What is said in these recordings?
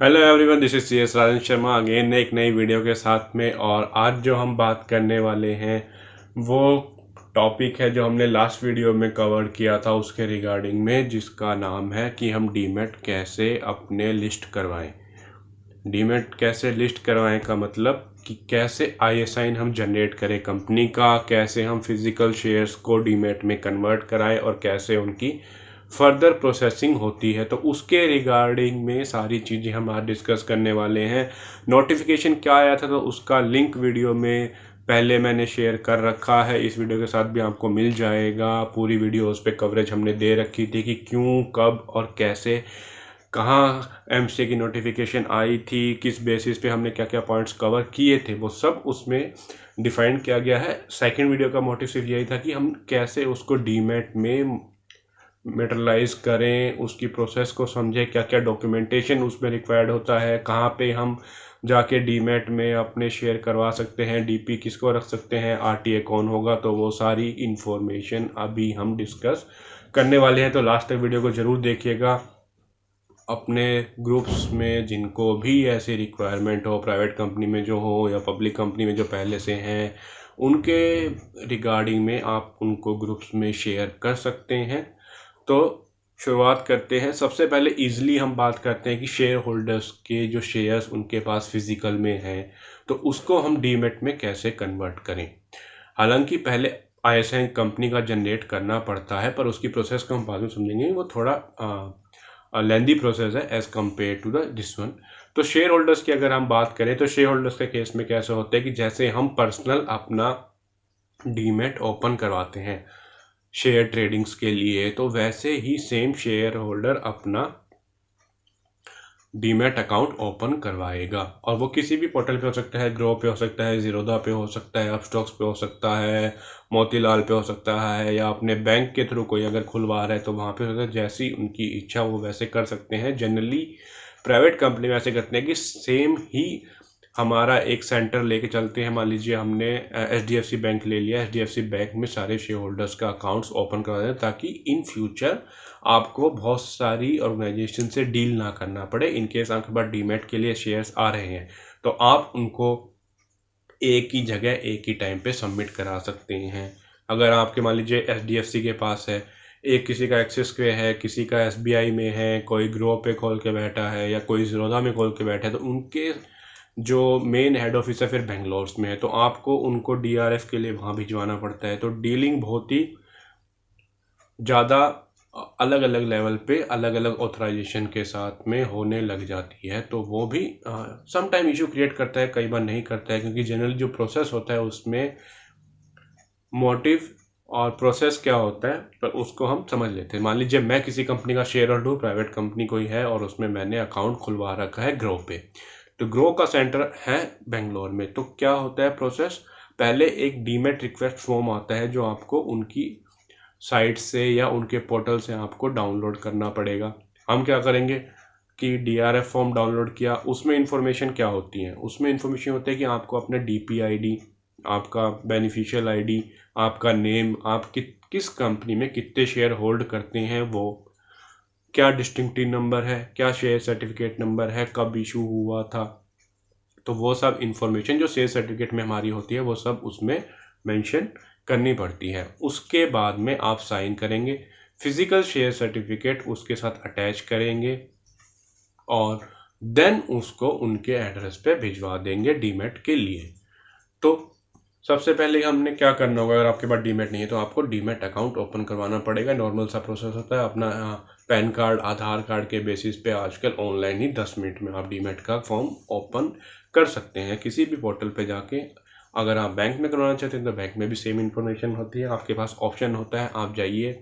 Hello everyone, this is C S Rajan Sharma again एक नई video के साथ में। और आज जो हम बात करने वाले हैं वो टॉपिक है जो हमने लास्ट वीडियो में कवर किया था उसके रिगार्डिंग में, जिसका नाम है कि हम डीमैट कैसे अपने लिस्ट करवाएं। डीमैट कैसे लिस्ट करवाएं का मतलब कि कैसे आईएसआईन हम जनरेट करें कंपनी का, कैसे हम फिजिकल शेयर्स को डीमैट में कन्वर्ट कराएं और कैसे उनकी फर्दर प्रोसेसिंग होती है। तो उसके रिगार्डिंग में सारी चीज़ें हम आज डिस्कस करने वाले हैं। नोटिफिकेशन क्या आया था तो उसका लिंक वीडियो में पहले मैंने शेयर कर रखा है, इस वीडियो के साथ भी आपको मिल जाएगा। पूरी वीडियो उस पर कवरेज हमने दे रखी थी कि क्यों, कब और कैसे, कहाँ एमसीए की नोटिफिकेशन आई थी, किस बेसिस पे हमने क्या क्या पॉइंट्स कवर किए थे, वो सब उसमें डिफाइन किया गया है। सेकंड वीडियो का मोटिव सिर्फ यही था कि हम कैसे उसको डीमैट में मेटरलाइज करें, उसकी प्रोसेस को समझें, क्या क्या डॉक्यूमेंटेशन उसमें रिक्वायर्ड होता है, कहाँ पे हम जाके डीमैट में अपने शेयर करवा सकते हैं, डीपी किसको रख सकते हैं, आरटीए कौन होगा। तो वो सारी इंफॉर्मेशन अभी हम डिस्कस करने वाले हैं। तो लास्ट तक वीडियो को ज़रूर देखिएगा। अपने ग्रुप्स में जिनको भी ऐसी रिक्वायरमेंट हो, प्राइवेट कंपनी में जो हो या पब्लिक कंपनी में जो पहले से हैं, उनके रिगार्डिंग में आप उनको ग्रुप्स में शेयर कर सकते हैं। तो शुरुआत करते हैं। सबसे पहले इजीली हम बात करते हैं कि शेयर होल्डर्स के जो शेयर्स उनके पास फिजिकल में हैं, तो उसको हम डीमैट में कैसे कन्वर्ट करें। हालांकि पहले आईएसआई कंपनी का जनरेट करना पड़ता है, पर उसकी प्रोसेस को हम बाद में समझेंगे। वो थोड़ा लेंदी प्रोसेस है as compare to the this one. तो शेयर होल्डर्स की अगर हम बात करें तो शेयर होल्डर्स के केस में कैसे होता है कि जैसे हम पर्सनल अपना डीमैट ओपन करवाते हैं शेयर ट्रेडिंग्स के लिए, तो वैसे ही सेम शेयर होल्डर अपना डीमैट अकाउंट ओपन करवाएगा। और वो किसी भी पोर्टल पे हो सकता है, ग्रो पे हो सकता है, जीरोधा पे हो सकता है, अपस्टॉक्स पे हो सकता है, मोतीलाल पे हो सकता है, या अपने बैंक के थ्रू कोई अगर खुलवा रहा है तो वहाँ पे हो सकता है। जैसी उनकी इच्छा वो वैसे कर सकते हैं। जनरली प्राइवेट कंपनी वैसे करते हैं कि सेम ही हमारा एक सेंटर लेके चलते हैं। मान लीजिए हमने एचडीएफसी बैंक ले लिया, एचडीएफसी बैंक में सारे शेयर होल्डर्स का अकाउंट्स ओपन करवा दें ताकि इन फ्यूचर आपको बहुत सारी ऑर्गेनाइजेशन से डील ना करना पड़े। इनकेस आपके पास डीमैट के लिए शेयर्स आ रहे हैं तो आप उनको एक ही जगह एक ही टाइम पे सबमिट करा सकते हैं। अगर आपके मान लीजिए एचडीएफसी के पास है, एक किसी का एक्सिस पे है, किसी का एसबीआई में है, कोई ग्रो पे खोल के बैठा है या कोई जीरोधा में खोल के बैठा है, तो उनके जो मेन हेड ऑफिस है फिर बेंगलोर में है, तो आपको उनको डीआरएफ के लिए वहाँ भिजवाना पड़ता है। तो डीलिंग बहुत ही ज़्यादा अलग अलग लेवल पे अलग अलग ऑथराइजेशन के साथ में होने लग जाती है। तो वो भी सम टाइम इशू क्रिएट करता है, कई बार नहीं करता है, क्योंकि जनरली जो प्रोसेस होता है उसमें मोटिव और प्रोसेस क्या होता है पर उसको हम समझ लेते हैं। मान लीजिए मैं किसी कंपनी का शेयर होल्डर हूँ, प्राइवेट कंपनी कोई है, और उसमें मैंने अकाउंट खुलवा रखा है ग्रो पे। तो ग्रो का सेंटर है बेंगलोर में। तो क्या होता है प्रोसेस, पहले एक डीमैट रिक्वेस्ट फॉर्म आता है जो आपको उनकी साइट से या उनके पोर्टल से आपको डाउनलोड करना पड़ेगा। हम क्या करेंगे कि डीआरएफ फॉर्म डाउनलोड किया, उसमें इंफॉर्मेशन क्या होती है, उसमें इंफॉर्मेशन होता है कि आपको अपना डीपी आईडी, आपका बेनिफिशियल आईडी, आपका नेम, आप किस कंपनी में कितने शेयर होल्ड करते हैं, वो क्या डिस्टिंक्टिव नंबर है, क्या शेयर सर्टिफिकेट नंबर है, कब इशू हुआ था, तो वो सब इंफॉर्मेशन जो शेयर सर्टिफिकेट में हमारी होती है वो सब उसमें मेंशन करनी पड़ती है। उसके बाद में आप साइन करेंगे, फिजिकल शेयर सर्टिफिकेट उसके साथ अटैच करेंगे और देन उसको उनके एड्रेस पे भिजवा देंगे डीमैट के लिए। तो सबसे पहले हमने क्या करना होगा, अगर आपके पास डीमैट नहीं है तो आपको डीमैट अकाउंट ओपन करवाना पड़ेगा। नॉर्मल सा प्रोसेस होता है। अपना पैन कार्ड, आधार कार्ड के बेसिस पे आजकल ऑनलाइन ही 10 मिनट में आप डीमैट का फॉर्म ओपन कर सकते हैं किसी भी पोर्टल पे जाके। अगर आप बैंक में करवाना चाहते हैं तो बैंक में भी सेम इन्फॉर्मेशन होती है, आपके पास ऑप्शन होता है, आप जाइए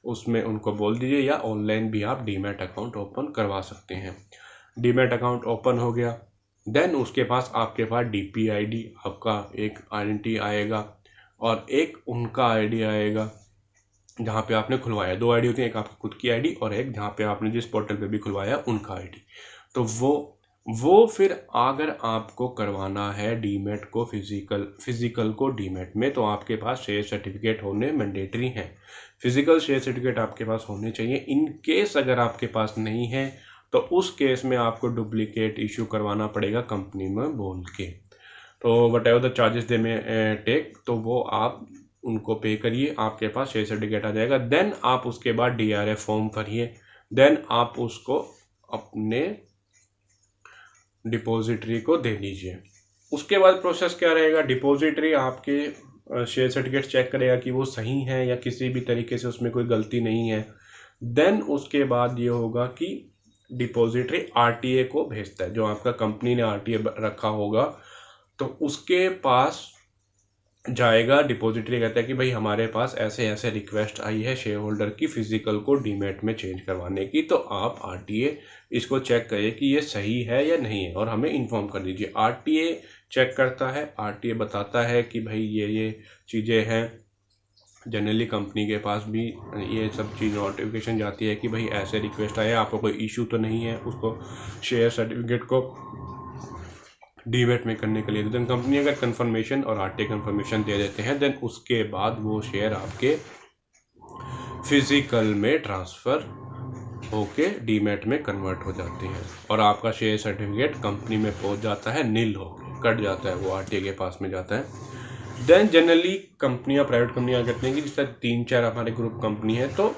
उसमें उनको बोल दीजिए, या ऑनलाइन भी आप डीमैट अकाउंट ओपन करवा सकते हैं। डीमैट अकाउंट ओपन हो गया, देन उसके पास आपके पास डीपी आईडी, आपका एक आइडेंटिटी आएगा और एक उनका आईडी आएगा जहाँ पे आपने खुलवाया। दो आईडी होती है, एक आपकी खुद की आईडी और एक जहाँ पे आपने जिस पोर्टल पे भी खुलवाया उनका आईडी। तो वो फिर अगर आपको करवाना है डीमैट को फिजिकल को डीमैट में, तो आपके पास शेयर सर्टिफिकेट होने मैंडेटरी है। फिजिकल शेयर सर्टिफिकेट आपके पास होने चाहिए। इन केस अगर आपके पास नहीं है तो उस केस में आपको डुप्लीकेट इशू करवाना पड़ेगा कंपनी में बोल के। तो वट एवर द चार्जेस दे में टेक, तो वो आप उनको पे करिए, आपके पास शेयर सर्टिफिकेट आ जाएगा। देन आप उसके बाद DRA फॉर्म भरिए, देन आप उसको अपने डिपॉजिटरी को दे दीजिए। उसके बाद प्रोसेस क्या रहेगा, डिपॉजिटरी आपके शेयर सर्टिफिकेट चेक करेगा कि वो सही है या किसी भी तरीके से उसमें कोई गलती नहीं है। देन उसके बाद ये होगा कि डिपॉजिटरी RTA को भेजता है, जो आपका कंपनी ने RTA रखा होगा तो उसके पास जाएगा। डिपॉजिटरी कहता है कि भाई हमारे पास ऐसे ऐसे रिक्वेस्ट आई है शेयर होल्डर की फिजिकल को डीमैट में चेंज करवाने की, तो आप RTA इसको चेक करिए कि ये सही है या नहीं है और हमें इन्फॉर्म कर दीजिए। RTA चेक करता है, RTA बताता है कि भाई ये चीज़ें हैं। जनरली कंपनी के पास भी ये सब चीज़ नोटिफिकेशन जाती है कि भाई ऐसे रिक्वेस्ट आए, आपको कोई इशू तो नहीं है उसको शेयर सर्टिफिकेट को डीमैट में करने के लिए। देन कंपनी अगर कंफर्मेशन और RTA कंफर्मेशन दे देते हैं, देन उसके बाद वो शेयर आपके फिजिकल में ट्रांसफ़र होके डीमैट में कन्वर्ट हो जाते हैं और आपका शेयर सर्टिफिकेट कंपनी में पहुंच जाता है, नील होके कट जाता है, वो RTA के पास में जाता है। देन जनरली कंपनियां, प्राइवेट कंपनियां करते हैं कि जिस तरह 3-4 हमारे ग्रुप कंपनी है तो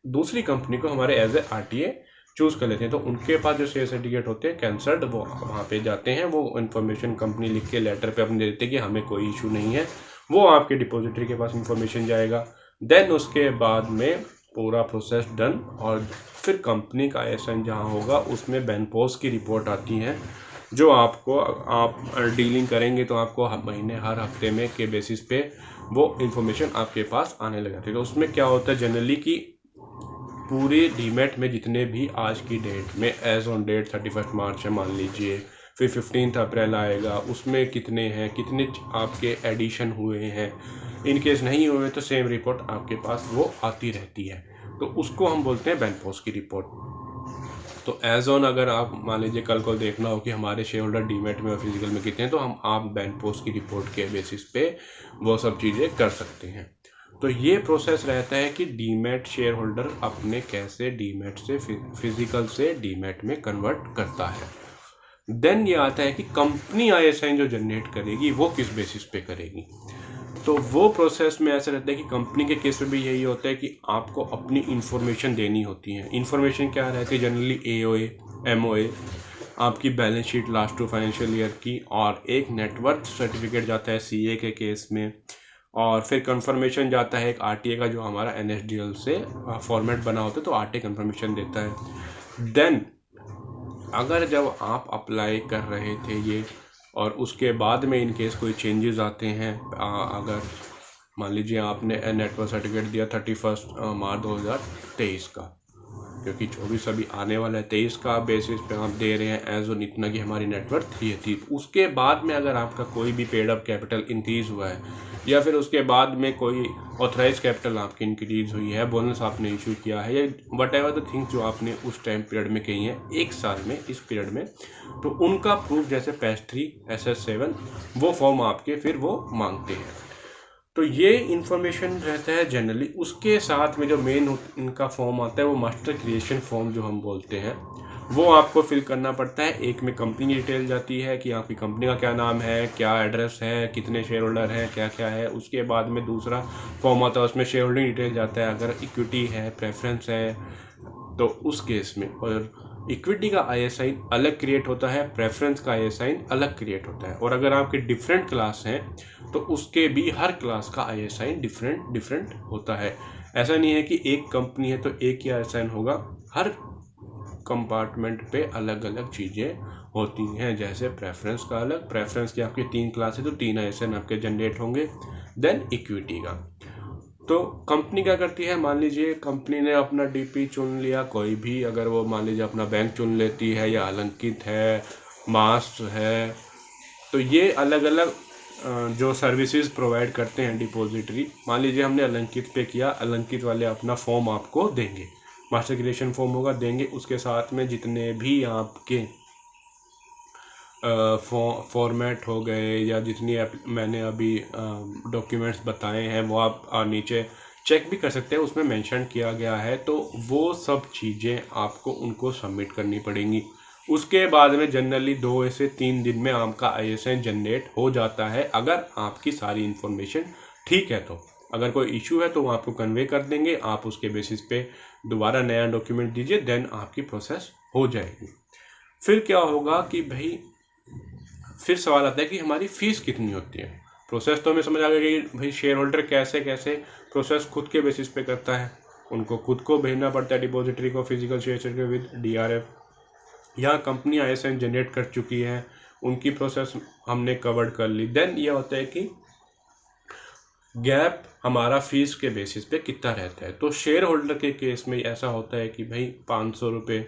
दूसरी कंपनी को हमारे एज ए RTA चूज़ कर लेते हैं, तो उनके पास जो शेयर सर्टिफिकेट होते हैं कैंसल्ड, वो वहाँ पे जाते हैं, वो इन्फॉर्मेशन कंपनी लिख के लेटर पे अपने दे देते हैं कि हमें कोई इशू नहीं है, वो आपके डिपॉजिटरी के पास इन्फॉर्मेशन जाएगा। देन उसके बाद में पूरा प्रोसेस डन और फिर कंपनी का ISIN जहाँ होगा उसमें बेनपोज की रिपोर्ट आती है, जो आपको आप डीलिंग करेंगे तो आपको महीने हर हफ्ते में के बेसिस पे वो इन्फॉर्मेशन आपके पास आने लग जाती है। तो उसमें क्या होता है जनरली कि पूरे डीमैट में जितने भी आज की डेट में एज ऑन डेट 31 मार्च है मान लीजिए, फिर 15 अप्रैल आएगा, उसमें कितने हैं, कितने आपके एडिशन हुए हैं, इन केस नहीं हुए तो सेम रिपोर्ट आपके पास वो आती रहती है, तो उसको हम बोलते हैं बेनपोज की रिपोर्ट। तो एज ऑन अगर आप मान लीजिए कल को देखना हो कि हमारे शेयर होल्डर डीमैट में और फिजिकल में कितने हैं, तो हम आप बेनपोज की रिपोर्ट के बेसिस पे वो सब चीज़ें कर सकते हैं। तो ये प्रोसेस रहता है कि डीमैट शेयर होल्डर अपने कैसे डीमैट से फिजिकल से डीमैट में कन्वर्ट करता है। देन ये आता है कि कंपनी ISIN जो जनरेट करेगी वो किस बेसिस पे करेगी। तो वो प्रोसेस में ऐसा रहता है कि कंपनी के केस में भी यही होता है कि आपको अपनी इंफॉर्मेशन देनी होती है। इंफॉर्मेशन क्या रहती है जनरली AOA, MOA, आपकी balance sheet last 2 financial year की, और एक नेटवर्थ सर्टिफिकेट जाता है CA के केस में, और फिर कंफर्मेशन जाता है एक RTA का जो हमारा NSDL से फॉर्मेट बना होता है, तो RTA कंफर्मेशन देता है। देन अगर जब आप अप्लाई कर रहे थे ये और उसके बाद में इन केस कोई चेंजेस आते हैं, अगर मान लीजिए आपने नेटवर्क सर्टिफिकेट दिया 31 मार्च 2023 का, क्योंकि 24 अभी आने वाला है, 23 का बेसिस पे आप दे रहे हैं एज ऑन इतना कि हमारी नेटवर्क थी। उसके बाद में अगर आपका कोई भी पेड अप कैपिटल इंक्रीज हुआ है या फिर उसके बाद में कोई ऑथराइज कैपिटल आपकी इंक्रीज हुई है, बोनस आपने इशू किया है, या वट एवर द थिंग्स जो आपने उस टाइम पीरियड में कही हैं एक साल में इस पीरियड में, तो उनका प्रूफ जैसे PAS-3 SS-7 वो फॉर्म आपके फिर वो मांगते हैं। तो ये इन्फॉर्मेशन रहता है जनरली। उसके साथ में जो मेन इनका फॉर्म आता है वो मास्टर क्रिएशन फॉर्म जो हम बोलते हैं, वो आपको फिल करना पड़ता है। एक में कंपनी डिटेल जाती है कि आपकी कंपनी का क्या नाम है, क्या एड्रेस है, कितने शेयर होल्डर हैं, क्या क्या है। उसके बाद में दूसरा फॉर्म आता है, उसमें शेयर होल्डिंग डिटेल जाता है, अगर इक्विटी है, प्रेफरेंस है तो उस केस में। और इक्विटी का ISIN अलग क्रिएट होता है, प्रेफरेंस का ISIN अलग क्रिएट होता है, और अगर आपके डिफरेंट क्लास हैं तो उसके भी हर क्लास का ISIN डिफरेंट होता है। ऐसा नहीं है कि एक कंपनी है तो एक ही ISIN होगा, हर कंपार्टमेंट पे अलग अलग चीज़ें होती हैं। जैसे प्रेफरेंस का अलग, प्रेफरेंस की आपकी 3 क्लास है तो 3 ISIN आपके जनरेट होंगे। देन इक्विटी का, तो कंपनी क्या करती है, मान लीजिए कंपनी ने अपना DP चुन लिया कोई भी, अगर वो मान लीजिए अपना बैंक चुन लेती है या अलंकित है, मास्ट है, तो ये अलग अलग जो सर्विसेज प्रोवाइड करते हैं डिपॉजिटरी, मान लीजिए हमने अलंकित पे किया, अलंकित वाले अपना फॉर्म आपको देंगे, मास्टर क्रिएशन फॉर्म होगा, देंगे। उसके साथ में जितने भी आपके फॉर्मेट हो गए या जितनी मैंने अभी डॉक्यूमेंट्स बताए हैं वो आप नीचे चेक भी कर सकते हैं, उसमें मेंशन किया गया है। तो वो सब चीज़ें आपको उनको सबमिट करनी पड़ेंगी। उसके बाद में जनरली 2 से 3 दिन में आपका ISN जनरेट हो जाता है, अगर आपकी सारी इन्फॉर्मेशन ठीक है। तो अगर कोई इशू है तो वो आपको कन्वे कर देंगे, आप उसके बेसिस पे दोबारा नया डॉक्यूमेंट दीजिए, देन आपकी प्रोसेस हो जाएगी। फिर क्या होगा कि भाई फिर सवाल आता है कि हमारी फीस कितनी होती है। प्रोसेस तो हमें समझ आ गया कि भाई शेयर होल्डर कैसे कैसे प्रोसेस खुद के बेसिस पे करता है, उनको खुद को भेजना पड़ता है डिपॉजिटरी को physical share certificate with DRF। यहाँ कंपनी ISN जनरेट कर चुकी है, उनकी प्रोसेस हमने कवर्ड कर ली। देन ये होता है कि गैप हमारा फीस के बेसिस पे कितना रहता है। तो शेयर होल्डर के केस में ऐसा होता है कि भाई 500 रुपये,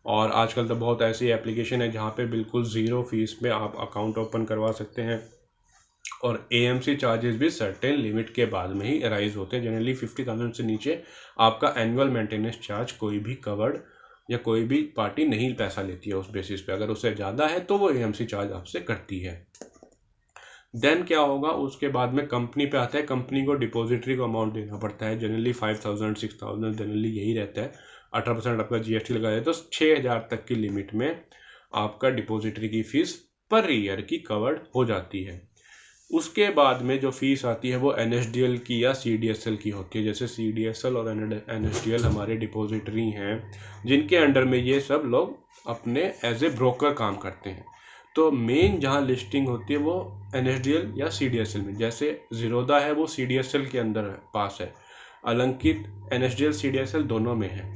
और आजकल तो बहुत ऐसी एप्लीकेशन है जहाँ पे बिल्कुल ज़ीरो फीस में आप अकाउंट ओपन करवा सकते हैं। और AMC चार्जेस भी सर्टेन लिमिट के बाद में ही राइज होते हैं। जनरली 50,000 से नीचे आपका एनुअल मेंटेनेंस चार्ज कोई भी कवर्ड या कोई भी पार्टी नहीं पैसा लेती है उस बेसिस पे। अगर उससे ज़्यादा है तो वो AMC चार्ज आपसे करती है। देन क्या होगा, उसके बाद में कंपनी पे आता है। कंपनी को डिपॉजिटरी को अमाउंट देना पड़ता है, जनरली 5,000 6,000 जनरली यही रहता है। 18% आपका GST लगा है, तो 6,000 तक की लिमिट में आपका डिपॉजिटरी की फीस पर ईयर की कवर्ड हो जाती है। उसके बाद में जो फीस आती है वो NSDL की या CDSL की होती है। जैसे CDSL और NSDL हमारे डिपॉजिटरी हैं जिनके अंडर में ये सब लोग अपने एज ए ब्रोकर काम करते हैं। तो मेन जहाँ लिस्टिंग होती है वो NSDL या CDSL में। जैसे ज़ीरोधा है वो CDSL के अंदर पास है, अलंकित NSDL CDSL दोनों में है।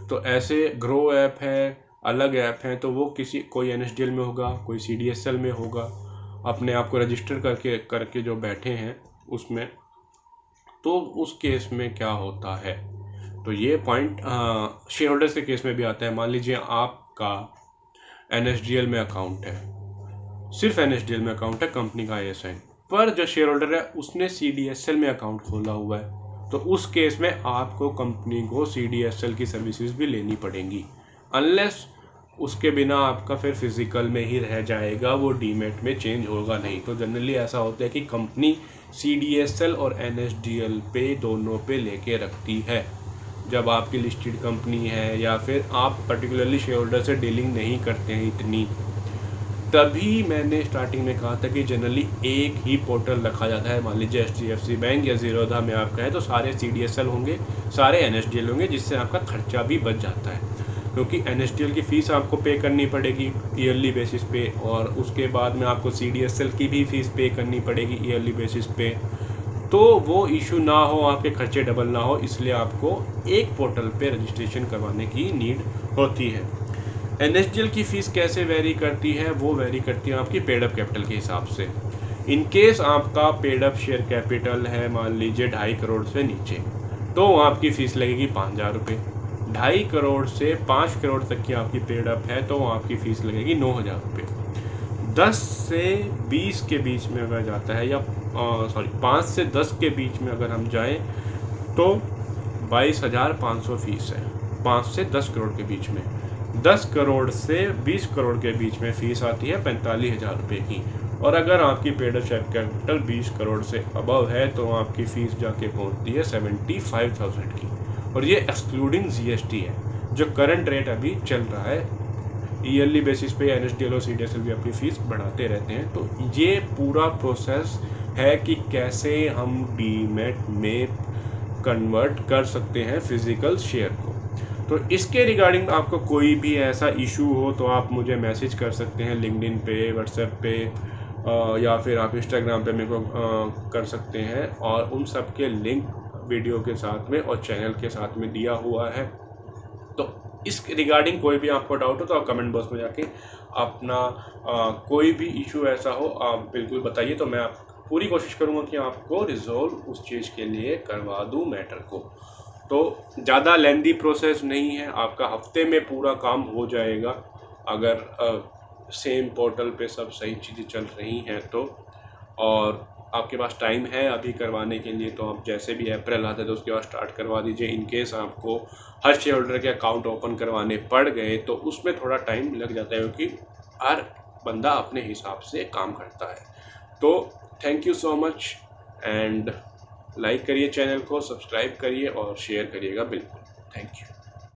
तो ऐसे ग्रो ऐप है, अलग ऐप हैं, तो वो कोई NSDL में होगा, कोई CDSL में होगा, अपने आप को रजिस्टर करके जो बैठे हैं उसमें। तो उस केस में क्या होता है, तो ये पॉइंट शेयर होल्डर्स के केस में भी आता है। मान लीजिए आपका NSDL में अकाउंट है, सिर्फ NSDL में अकाउंट है कंपनी का ISN, पर जो शेयर होल्डर है उसने CDSL में अकाउंट खोला हुआ है, तो उस केस में आपको कंपनी को CDSL की सर्विसेज भी लेनी पड़ेंगी, अनलेस उसके बिना आपका फिर फिजिकल में ही रह जाएगा, वो डीमेट में चेंज होगा नहीं। तो जनरली ऐसा होता है कि कंपनी CDSL और NSDL पे दोनों पे लेके रखती है। जब आपकी लिस्टेड कंपनी है या फिर आप पर्टिकुलरली शेयर होल्डर से डीलिंग नहीं करते हैं इतनी, तभी मैंने स्टार्टिंग में कहा था कि जनरली एक ही पोर्टल रखा जाता है। मान लीजिए HDFC बैंक या ज़ीरोधा में आपका है तो सारे CDSL होंगे, सारे NSDL होंगे, जिससे आपका खर्चा भी बच जाता है। क्योंकि NSDL की फ़ीस आपको पे करनी पड़ेगी ईयरली बेसिस पे, और उसके बाद में आपको CDSL की भी फ़ीस पे करनी पड़ेगी ईयरली बेसिस पे। तो वो इशू ना हो, आपके खर्चे डबल ना हो, इसलिए आपको एक पोर्टल पे रजिस्ट्रेशन करवाने की नीड होती है। NSDL की फ़ीस कैसे वेरी करती है, वो वेरी करती है आपकी पेड अप कैपिटल के हिसाब से। इन केस आपका पेड अप शेयर कैपिटल है मान लीजिए 2.5 करोड़ से नीचे, तो आपकी फ़ीस लगेगी 5,000 रुपये। 2.5 करोड़ से 5 करोड़ तक की आपकी पेड अप है तो आपकी फ़ीस लगेगी 9,000 रुपये। 10 से 20 के बीच में अगर जाता है, या 5 से 10 के बीच में अगर हम जाएं तो 22,500 फीस है। 5 से 10 करोड़ के बीच में, 10 करोड़ से 20 करोड़ के बीच में फ़ीस आती है 45,000 रुपये की। और अगर आपकी paid up share capital 20 crore से अबव है तो आपकी फ़ीस जाके पहुंचती है 75,000 की, और ये एक्सक्लूडिंग GST है, जो करंट रेट अभी चल रहा है। ईयरली बेसिस पे NSDL और CDSL भी अपनी फ़ीस बढ़ाते रहते हैं। तो ये पूरा प्रोसेस है कि कैसे हम डीमैट में कन्वर्ट कर सकते हैं फिजिकल शेयर को। तो इसके रिगार्डिंग आपको कोई भी ऐसा इशू हो तो आप मुझे मैसेज कर सकते हैं लिंक्डइन पे, व्हाट्सएप पे, या फिर आप इंस्टाग्राम पे मेरे को कर सकते हैं, और उन सब के लिंक वीडियो के साथ में और चैनल के साथ में दिया हुआ है। तो इस रिगार्डिंग कोई भी आपको डाउट हो तो आप कमेंट बॉक्स में जाके अपना कोई भी इशू ऐसा हो आप बिल्कुल बताइए, तो मैं पूरी कोशिश करूँगा कि आपको रिजॉल्व उस चीज़ के लिए करवा दूँ मैटर को। तो ज़्यादा लेंदी प्रोसेस नहीं है, आपका हफ्ते में पूरा काम हो जाएगा अगर सेम पोर्टल पे सब सही चीज़ें चल रही हैं तो। और आपके पास टाइम है अभी करवाने के लिए, तो आप जैसे भी अप्रैल आता है तो उसके बाद स्टार्ट करवा दीजिए। इन केस आपको हर शेयर होल्डर के अकाउंट ओपन करवाने पड़ गए तो उसमें थोड़ा टाइम लग जाता है, क्योंकि हर बंदा अपने हिसाब से काम करता है। तो thank you so much and like करिए चैनल को, सब्सक्राइब करिए और शेयर करिएगा बिल्कुल। Thank you.